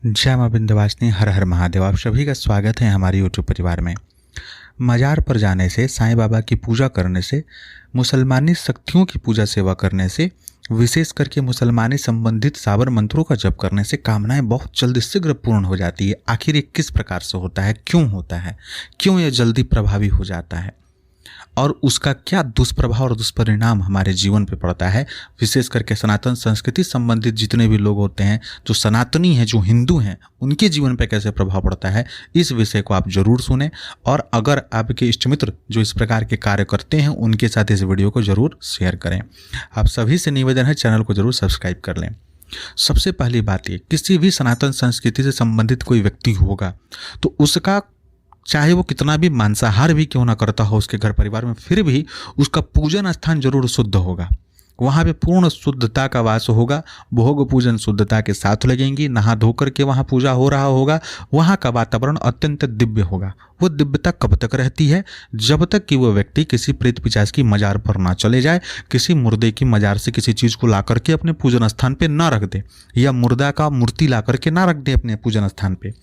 जय मां विंध्यवासिनी, हर हर महादेव। आप सभी का स्वागत है हमारे यूट्यूब परिवार में। मज़ार पर जाने से, साईं बाबा की पूजा करने से, मुसलमानी शक्तियों की पूजा सेवा करने से, विशेष करके मुसलमानी संबंधित साबर मंत्रों का जप करने से कामनाएं बहुत जल्दी शीघ्र पूर्ण हो जाती है। आखिर ये किस प्रकार से होता है, क्यों होता है, क्यों ये जल्दी प्रभावी हो जाता है और उसका क्या दुष्प्रभाव और दुष्परिणाम हमारे जीवन पे पड़ता है। विशेष करके सनातन संस्कृति संबंधित जितने भी लोग होते हैं, जो सनातनी हैं, जो हिंदू हैं, उनके जीवन पे कैसे प्रभाव पड़ता है, इस विषय को आप जरूर सुने। और अगर आपके इष्ट मित्र जो इस प्रकार के कार्य करते हैं, उनके साथ इस वीडियो को जरूर शेयर करें। आप सभी से निवेदन है, चैनल को जरूर सब्सक्राइब कर लें। सबसे पहली बात ये, किसी भी सनातन संस्कृति से संबंधित कोई व्यक्ति होगा तो उसका, चाहे वो कितना भी मांसाहार भी क्यों ना करता हो उसके घर परिवार में, फिर भी उसका पूजन स्थान जरूर शुद्ध होगा। वहाँ पे पूर्ण शुद्धता का वास होगा। भोग पूजन शुद्धता के साथ लगेंगी, नहा धो करके वहाँ पूजा हो रहा होगा। वहाँ का वातावरण अत्यंत दिव्य होगा। वो दिव्यता कब तक रहती है? जब तक कि वो व्यक्ति किसी प्रेत पिशाच की मजार पर ना चले जाए, किसी मुर्दे की मजार से किसी चीज़ को ला करके अपने पूजन स्थान पर ना रख दे, या मुर्दा का मूर्ति ला करके ना रख दे अपने पूजन स्थान पर।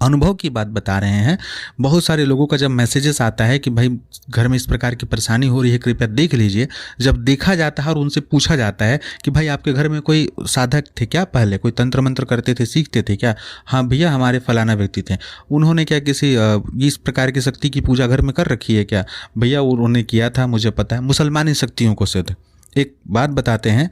अनुभव की बात बता रहे हैं। बहुत सारे लोगों का जब मैसेजेस आता है कि भाई घर में इस प्रकार की परेशानी हो रही है, कृपया देख लीजिए। जब देखा जाता है और उनसे पूछा जाता है कि भाई आपके घर में कोई साधक थे क्या, पहले कोई तंत्र मंत्र करते थे, सीखते थे क्या? हाँ भैया, हमारे फलाना व्यक्ति थे। उन्होंने क्या किसी इस प्रकार की शक्ति की पूजा घर में कर रखी है क्या? भैया उन्होंने किया था, मुझे पता है। मुसलमानी शक्तियों को सिद्ध। एक बात बताते हैं,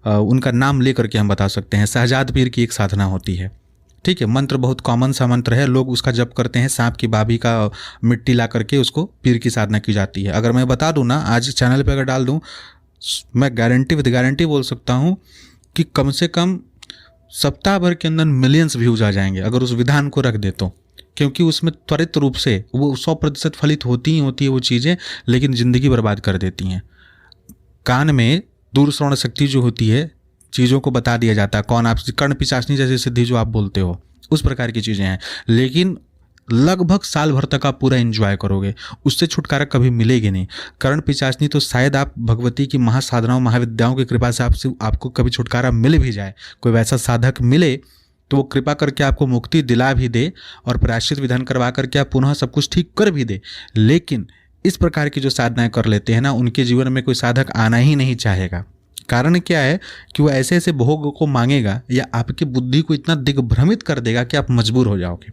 उनका नाम ले करके हम बता सकते हैं। शहजाद पीर की एक साधना होती है, ठीक है। मंत्र बहुत कॉमन सा मंत्र है, लोग उसका जप करते हैं। सांप की बाबी का मिट्टी ला करके उसको पीर की साधना की जाती है। अगर मैं बता दूं ना, आज चैनल पे अगर डाल दूं, मैं गारंटी विद गारंटी बोल सकता हूं कि कम से कम सप्ताह भर के अंदर मिलियंस व्यूज आ जाएंगे अगर उस विधान को रख दे तो। क्योंकि उसमें त्वरित रूप से वो 100% फलित होती ही होती है वो चीज़ें, लेकिन ज़िंदगी बर्बाद कर देती हैं। कान में दूरश्रवण शक्ति जो होती है, चीज़ों को बता दिया जाता है। कौन आप कर्ण पिशाचनी जैसी सिद्धि जो आप बोलते हो, उस प्रकार की चीज़ें हैं। लेकिन लगभग साल भर तक आप पूरा एंजॉय करोगे, उससे छुटकारा कभी मिलेगी नहीं। कर्ण पिशाचनी तो शायद आप भगवती की महासाधनाओं महाविद्याओं की कृपा से आपको कभी छुटकारा मिल भी जाए, कोई वैसा साधक मिले तो वो कृपा करके आपको मुक्ति दिला भी दे और प्रायश्चित विधान करवा करके आप पुनः सब कुछ ठीक कर भी दे। लेकिन इस प्रकार की जो साधनाएं कर लेते हैं ना, उनके जीवन में कोई साधक आना ही नहीं चाहेगा। कारण क्या है कि वो ऐसे ऐसे भोग को मांगेगा या आपकी बुद्धि को इतना दिग्भ्रमित कर देगा कि आप मजबूर हो जाओगे।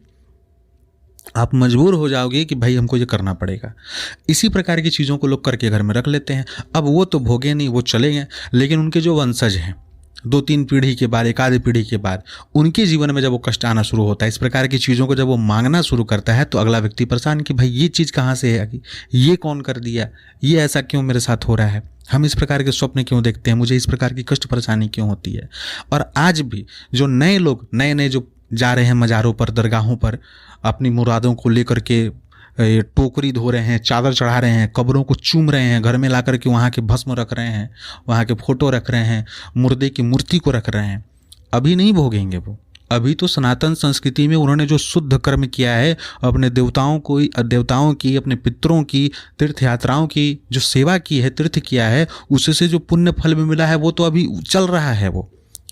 आप मजबूर हो जाओगे कि भाई हमको ये करना पड़ेगा। इसी प्रकार की चीज़ों को लोग करके घर में रख लेते हैं। अब वो तो भोगे नहीं, वो चले गए, लेकिन उनके जो वंशज हैं, 2-3 पीढ़ी के बाद, 1 आधी पीढ़ी के बाद, उनके जीवन में जब वो कष्ट आना शुरू होता है, इस प्रकार की चीज़ों को जब वो मांगना शुरू करता है, तो अगला व्यक्ति परेशान कि भाई ये चीज़ कहाँ से है, ये कौन कर दिया, ये ऐसा क्यों मेरे साथ हो रहा है, हम इस प्रकार के स्वप्न क्यों देखते हैं, मुझे इस प्रकार की कष्ट परेशानी क्यों होती है। और आज भी जो नए लोग, नए नए जो जा रहे हैं मज़ारों पर, दरगाहों पर, अपनी मुरादों को लेकर के टोकरी धो रहे हैं, चादर चढ़ा रहे हैं, कब्रों को चूम रहे हैं, घर में ला करके वहाँ के भस्म रख रहे हैं, वहाँ के फोटो रख रहे हैं, मुर्दे की मूर्ति को रख रहे हैं, अभी नहीं भोगेंगे वो। अभी तो सनातन संस्कृति में उन्होंने जो शुद्ध कर्म किया है, अपने देवताओं की, अपने पितरों की, तीर्थ यात्राओं की जो सेवा की है, तीर्थ किया है, उससे जो पुण्य फल में मिला है, वो तो अभी चल रहा है। वो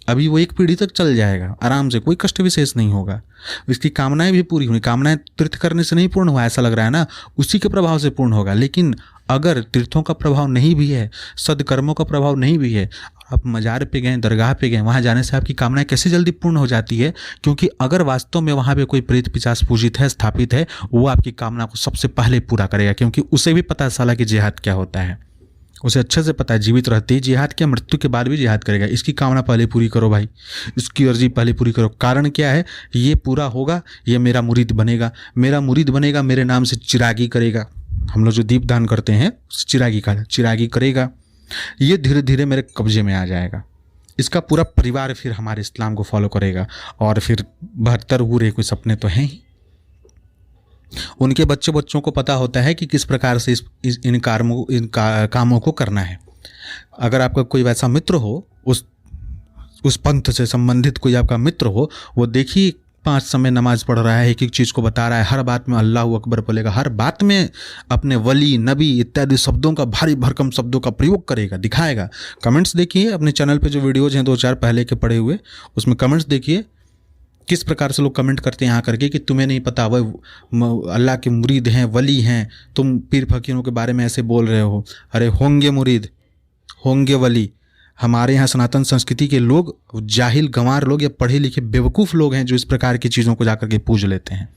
अभी वो 1 पीढ़ी तक चल जाएगा आराम से, कोई कष्ट विशेष नहीं होगा। इसकी कामनाएं भी पूरी होंगी। कामनाएं तीर्थ करने से नहीं पूर्ण हुआ, ऐसा लग रहा है ना, उसी के प्रभाव से पूर्ण होगा। लेकिन अगर तीर्थों का प्रभाव नहीं भी है, सदकर्मों का प्रभाव नहीं भी है, आप मजार पे गए, दरगाह पे गए, वहाँ जाने से आपकी कामनाएं कैसे जल्दी पूर्ण हो जाती है? क्योंकि अगर वास्तव में वहाँ पे कोई प्रेत पिशाच पूजित है, स्थापित है, वो आपकी कामना को सबसे पहले पूरा करेगा। क्योंकि उसे भी पता है साला कि जिहाद क्या होता है, उसे अच्छे से पता है। जीवित रहते ही जिहाद क्या, मृत्यु के बाद भी जिहाद करेगा। इसकी कामना पहले पूरी करो भाई, इसकी अर्जी पहले पूरी करो। कारण क्या है? ये पूरा होगा, ये मेरा मुरीद बनेगा, मेरा मुरीद बनेगा, मेरे नाम से चिरागी करेगा। हम लोग जो दीप दान करते हैं, चिरागी करेगा, ये धीरे धीरे मेरे कब्जे में आ जाएगा। इसका पूरा परिवार फिर हमारे इस्लाम को फॉलो करेगा, और फिर 72 पूरे कोई सपने तो हैं ही। उनके बच्चों को पता होता है कि किस प्रकार से इन कामों को करना है। अगर आपका कोई वैसा मित्र हो, उस पंथ से संबंधित कोई आपका मित्र हो, वो देखिए 5 समय नमाज पढ़ रहा है, एक एक चीज़ को बता रहा है, हर बात में अल्लाह अकबर बोलेगा, हर बात में अपने वली, नबी इत्यादि शब्दों का, भारी भरकम शब्दों का प्रयोग करेगा, दिखाएगा। कमेंट्स देखिए, अपने चैनल पे जो वीडियोज़ हैं 2-4 पहले के पड़े हुए, उसमें कमेंट्स देखिए। किस प्रकार से लोग कमेंट करते हैं यहाँ करके कि तुम्हें नहीं पता, वह अल्लाह के मुरीद हैं, वली हैं, तुम पीर फकीरों के बारे में ऐसे बोल रहे हो। अरे होंगे मुरीद, होंगे वली। हमारे यहाँ सनातन संस्कृति के लोग जाहिल गंवार लोग या पढ़े लिखे बेवकूफ़ लोग हैं जो इस प्रकार की चीज़ों को जाकर के पूज लेते हैं।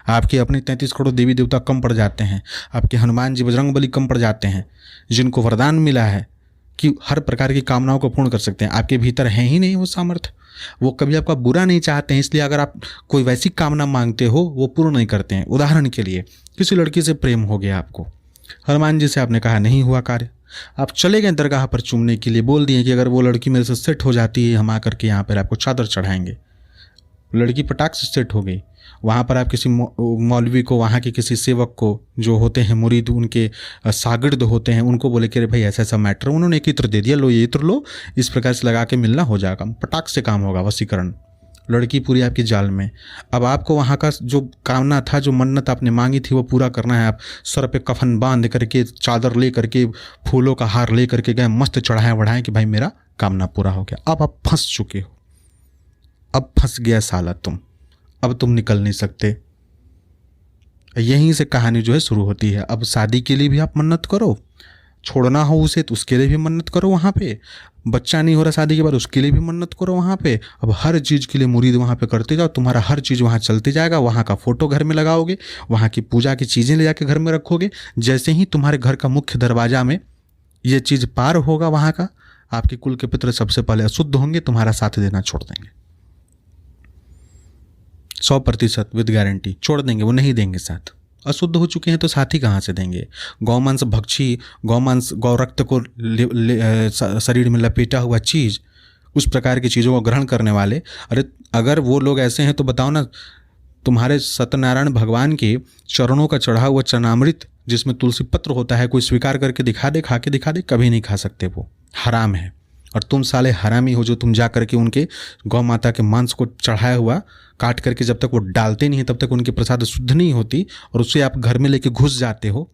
आपके अपने 33 करोड़ देवी देवता कम पड़ जाते हैं, आपके हनुमान जी बजरंगबली कम पड़ जाते हैं, जिनको वरदान मिला है कि हर प्रकार की कामनाओं को पूर्ण कर सकते हैं। आपके भीतर है ही नहीं वो सामर्थ्य, वो कभी आपका बुरा नहीं चाहते हैं, इसलिए अगर आप कोई वैसी कामना मांगते हो वो पूर्ण नहीं करते हैं। उदाहरण के लिए किसी लड़की से प्रेम हो गया आपको, हनुमान जी से आपने कहा नहीं हुआ कार्य, आप चले गए दरगाह पर चूमने के लिए, बोल दिए कि अगर वो लड़की मेरे से सेट हो जाती है हम आकर के यहाँ पर आपको चादर चढ़ाएंगे। लड़की पटाख से सेट हो गई, वहाँ पर आप किसी मौलवी को, वहाँ के किसी सेवक को जो होते हैं मुरीद, उनके शागिर्द होते हैं, उनको बोले कि अरे भाई ऐसा ऐसा मैटर, उन्होंने एक इत्र दे दिया, लो ये इत्र लो, इस प्रकार से लगा के मिलना हो जाएगा, पटाख से काम होगा, वशीकरण। लड़की पूरी आपकी जाल में। अब आपको वहाँ का जो कामना था, जो मन्नत आपने मांगी थी वो पूरा करना है। आप सर पे कफन बांध करके, चादर ले करके, फूलों का हार ले करके गए, मस्त चढ़ाएँ बढ़ाएँ कि भाई मेरा कामना पूरा हो गया। अब आप फंस चुके हो, अब फंस गया साला तुम, अब तुम निकल नहीं सकते। यहीं से कहानी जो है शुरू होती है। अब शादी के लिए भी आप मन्नत करो, छोड़ना हो उसे तो उसके लिए भी मन्नत करो, वहाँ पे बच्चा नहीं हो रहा शादी के बाद उसके लिए भी मन्नत करो वहाँ पे। अब हर चीज़ के लिए मुरीद वहाँ पे करते जाओ, तुम्हारा हर चीज़ वहाँ चलते जाएगा। वहाँ का फोटो घर में लगाओगे, वहाँ की पूजा की चीज़ें ले जाके घर में रखोगे। जैसे ही तुम्हारे घर का मुख्य दरवाजा में ये चीज़ पार होगा वहाँ का, आपके कुल के पितर सबसे पहले अशुद्ध होंगे, तुम्हारा साथ देना छोड़ देंगे। 100% विद गारंटी छोड़ देंगे, वो नहीं देंगे साथ। अशुद्ध हो चुके हैं तो साथी कहाँ से देंगे। गौमांस भक्षी, गौमांस गौ रक्त को शरीर में लपेटा हुआ चीज़, उस प्रकार की चीज़ों को ग्रहण करने वाले। अरे अगर वो लोग ऐसे हैं तो बताओ ना, तुम्हारे सत्यनारायण भगवान के चरणों का चढ़ा हुआ चरणामृत जिसमें तुलसी पत्र होता है, कोई स्वीकार करके दिखा दे, खा के दिखा दे, कभी नहीं खा सकते, वो हराम है। और तुम साले हरामी हो जो तुम जा करके उनके गौ माता के मांस को चढ़ाया हुआ काट करके जब तक वो डालते नहीं हैं तब तक उनकी प्रसाद शुद्ध नहीं होती, और उसे आप घर में लेके घुस जाते हो।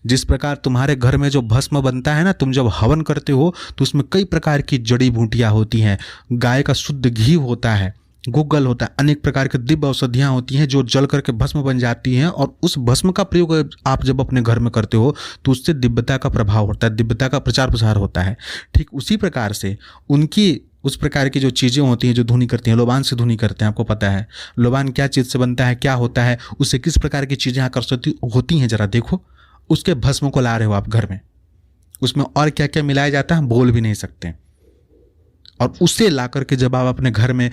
जिस प्रकार तुम्हारे घर में जो भस्म बनता है ना, तुम जब हवन करते हो तो उसमें कई प्रकार की जड़ी बूटियाँ होती हैं, गाय का शुद्ध घी होता है, गुग्गल होता है, अनेक प्रकार के दिव्य औषधियाँ होती हैं जो जल करके भस्म बन जाती हैं। और उस भस्म का प्रयोग आप जब अपने घर में करते हो तो उससे दिव्यता का प्रभाव होता है, दिव्यता का प्रचार प्रसार होता है। ठीक उसी प्रकार से उनकी उस प्रकार की जो चीज़ें होती हैं जो धुनी करती हैं, लोबान से धुनी करते हैं। आपको पता है लोबान क्या चीज़ से बनता है, क्या होता है, उससे किस प्रकार की चीज़ें आकर्षित होती हैं, जरा देखो। उसके भस्म को ला रहे हो आप घर में, उसमें और क्या क्या मिलाया जाता है बोल भी नहीं सकते। और उसे ला करके जब आप अपने घर में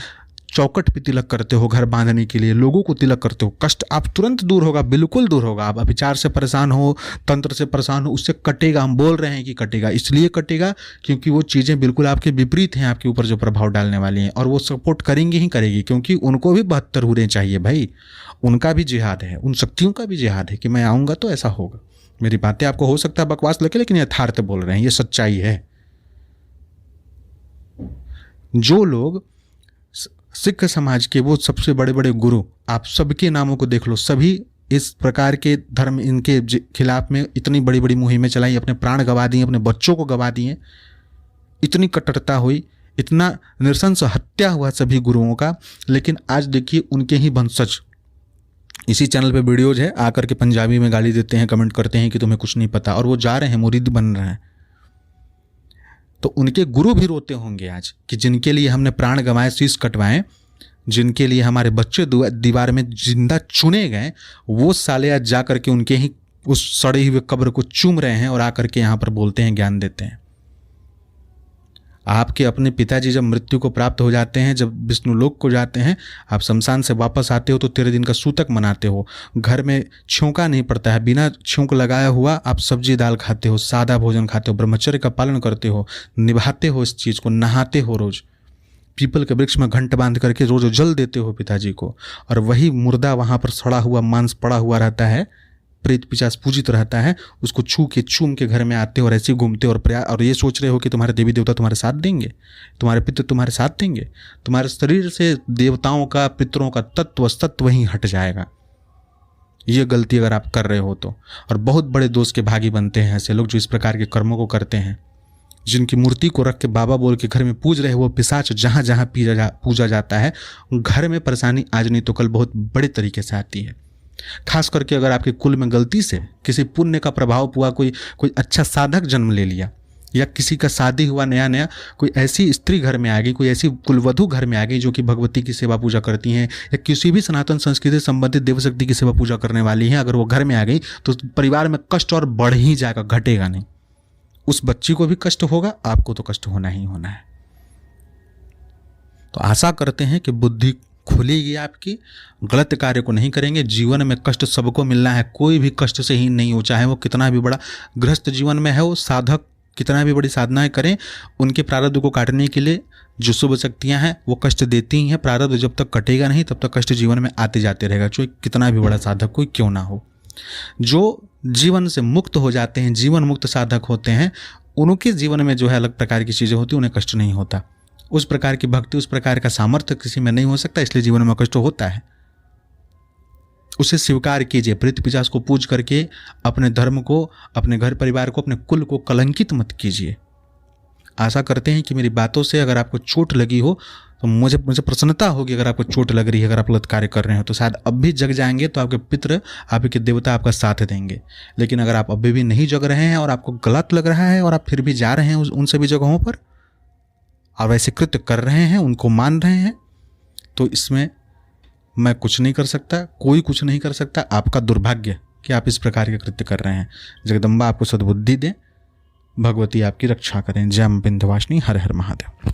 चौकट पे तिलक करते हो, घर बांधने के लिए लोगों को तिलक करते हो, कष्ट आप तुरंत दूर होगा, बिल्कुल दूर होगा। आप विचार से परेशान हो, तंत्र से परेशान हो, उससे कटेगा। हम बोल रहे हैं कि कटेगा, इसलिए कटेगा क्योंकि वो चीज़ें बिल्कुल आपके विपरीत हैं, आपके ऊपर जो प्रभाव डालने वाली हैं। और वो सपोर्ट करेंगी ही करेगी, क्योंकि उनको भी 72 हुरें चाहिए भाई, उनका भी जिहाद है, उन शक्तियों का भी जिहाद है कि मैं आऊँगा तो ऐसा होगा। मेरी बातें आपको हो सकता है बकवास लगे, लेकिन यथार्थ बोल रहे हैं, ये सच्चाई है। जो लोग सिख समाज के वो सबसे बड़े बड़े गुरु, आप सबके नामों को देख लो, सभी इस प्रकार के धर्म इनके खिलाफ में इतनी बड़ी बड़ी मुहिमें चलाई, अपने प्राण गंवा दिए, अपने बच्चों को गंवा दिए, इतनी कट्टरता हुई, इतना नृशंस हत्या हुआ सभी गुरुओं का। लेकिन आज देखिए उनके ही वंशज इसी चैनल पे वीडियोज है, आकर के पंजाबी में गाली देते हैं, कमेंट करते हैं कि तुम्हें कुछ नहीं पता, और वो जा रहे हैं मुरीद बन रहे हैं। तो उनके गुरु भी रोते होंगे आज कि जिनके लिए हमने प्राण गंवाए, शीश कटवाएं, जिनके लिए हमारे बच्चे दीवार में जिंदा चुने गए, वो साले आज जा करके उनके ही उस सड़े हुए कब्र को चूम रहे हैं और आकर के यहाँ पर बोलते हैं, ज्ञान देते हैं। आपके अपने पिताजी जब मृत्यु को प्राप्त हो जाते हैं, जब विष्णुलोक को जाते हैं, आप शमशान से वापस आते हो तो 13 दिन का सूतक मनाते हो, घर में छौंका नहीं पड़ता है, बिना छौंक लगाया हुआ आप सब्जी दाल खाते हो, सादा भोजन खाते हो, ब्रह्मचर्य का पालन करते हो, निभाते हो इस चीज़ को, नहाते हो रोज़, पीपल के वृक्ष में घंट बांध करके रोज जल देते हो पिताजी को। और वही मुर्दा वहाँ पर सड़ा हुआ मांस पड़ा हुआ रहता है, प्रेत पिशाच पूजित रहता है, उसको छू के चूम के घर में आते हो और ऐसे घूमते हो और ये सोच रहे हो कि तुम्हारे देवी देवता तुम्हारे साथ देंगे, तुम्हारे पितृ तुम्हारे साथ देंगे। तुम्हारे शरीर से देवताओं का, पितरों का तत्व सत्व ही हट जाएगा। ये गलती अगर आप कर रहे हो तो, और बहुत बड़े दोष के भागी बनते हैं ऐसे लोग जो इस प्रकार के कर्मों को करते हैं, जिनकी मूर्ति को रख के बाबा बोल के घर में पूज रहे, वो पिशाच जहाँ जहाँ पूजा जाता है, घर में परेशानी आज नहीं तो कल बहुत बड़े तरीके से आती है। खास करके अगर आपके कुल में गलती से किसी पुण्य का प्रभाव हुआ, कोई अच्छा साधक जन्म ले लिया, या किसी का शादी हुआ नया, कोई ऐसी स्त्री घर में आ गई, कोई ऐसी कुलवधू घर में आ गई जो कि भगवती की सेवा पूजा करती हैं, या किसी भी सनातन संस्कृति से संबंधित देवशक्ति की सेवा पूजा करने वाली हैं, अगर वो घर में आ गई तो परिवार में कष्ट और बढ़ ही जाएगा, घटेगा नहीं। उस बच्ची को भी कष्ट होगा, आपको तो कष्ट होना ही होना है। तो आशा करते हैं कि बुद्धि खुलेगी आपकी, गलत कार्य को नहीं करेंगे। जीवन में कष्ट सबको मिलना है, कोई भी कष्ट से ही नहीं हो, चाहे वो कितना भी बड़ा गृहस्थ जीवन में है, वो साधक कितना भी बड़ी साधनाएं करें, उनके प्रारब्ध को काटने के लिए जो शुभ शक्तियां हैं वो कष्ट देती ही हैं। प्रारब्ध जब तक कटेगा नहीं तब तक कष्ट जीवन में आते जाते रहेगा, चाहे कितना भी बड़ा साधक कोई क्यों ना हो। जो जीवन से मुक्त हो जाते हैं, जीवन मुक्त साधक होते हैं, उनके जीवन में जो है अलग प्रकार की चीज़ें होती हैं, उन्हें कष्ट नहीं होता। उस प्रकार की भक्ति, उस प्रकार का सामर्थ्य किसी में नहीं हो सकता, इसलिए जीवन में कष्ट होता है। उसे स्वीकार कीजिए। प्रेत पिशाच को पूज करके अपने धर्म को, अपने घर परिवार को, अपने कुल को कलंकित मत कीजिए। आशा करते हैं कि मेरी बातों से अगर आपको चोट लगी हो तो मुझे प्रसन्नता होगी। अगर आपको चोट लग रही है, अगर आप गलत कार्य कर रहे हो तो शायद अब भी जग जाएंगे तो आपके पितृ, आपके देवता आपका साथ देंगे। लेकिन अगर आप अभी भी नहीं जग रहे हैं और आपको गलत लग रहा है और आप फिर भी जा रहे हैं उन सभी जगहों पर और वैसे कृत्य कर रहे हैं, उनको मान रहे हैं, तो इसमें मैं कुछ नहीं कर सकता, कोई कुछ नहीं कर सकता। आपका दुर्भाग्य कि आप इस प्रकार के कृत्य कर रहे हैं। जगदम्बा आपको सद्बुद्धि दें, भगवती आपकी रक्षा करें। जय विंध्यवासिनी। हर हर महादेव।